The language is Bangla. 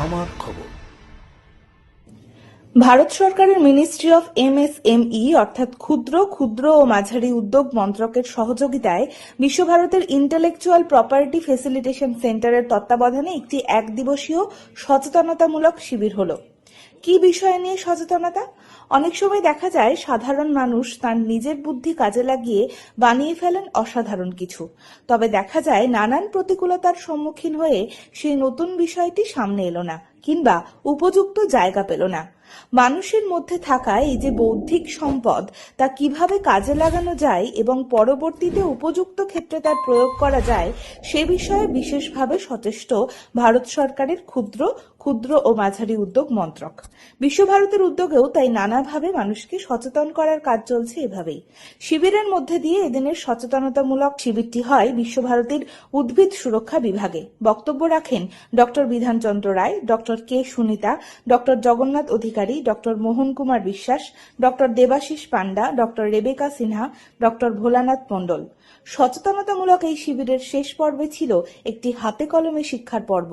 আমার খবর। ভারত সরকারের মিনিস্ট্রি অফ এমএসএমই অর্থাৎ ক্ষুদ্র ও মাঝারি উদ্যোগ মন্ত্রকের সহযোগিতায় বিশ্বভারতের ইন্টেলেকচুয়াল প্রপার্টি ফেসিলিটেশন সেন্টারের তত্ত্বাবধানে একটি একদিবসীয় সচেতনতামূলক শিবির হলো। কি বিষয় নিয়ে সচেতনতা? অনেক সময় দেখা যায় সাধারণ মানুষ তার নিজের বুদ্ধি কাজে লাগিয়ে বানিয়ে ফেলেন অসাধারণ কিছু, তবে দেখা যায় নানান প্রতিকূলতার সম্মুখীন হয়ে সেই নতুন বিষয়টি সামনে এলো না কিংবা উপযুক্ত জায়গা পেল না। মানুষের মধ্যে থাকা এই যে বৌদ্ধিক সম্পদ, তা কিভাবে কাজে লাগানো যায় এবং পরবর্তীতে উপযুক্ত ক্ষেত্রে তার প্রয়োগ করা যায় সে বিষয়ে বিশেষভাবে সচেষ্ট ভারত সরকারের ক্ষুদ্র ও মাঝারি উদ্যোগ মন্ত্রক। বিশ্বভারতের উদ্যোগেও তাই নানাভাবে মানুষকে সচেতন করার কাজ চলছে এভাবেই। শিবিরের মধ্যে দিয়ে এদিনের সচেতনতামূলক শিবিরটি হয় বিশ্বভারতীর উদ্ভিদ সুরক্ষা বিভাগে। বক্তব্য রাখেন doctor Bidhan Chandra Roy, doctor K Sunita, doctor Jagannath Adhikari, doctor Mohan Kumar Biswas, doctor Debashis Panda, doctor Rebecca Sinha, doctor Bholanath Mondal. সচেতনতামূলক এই শিবিরের শেষ পর্বে ছিল একটি হাতে কলমে শিক্ষার পর্ব।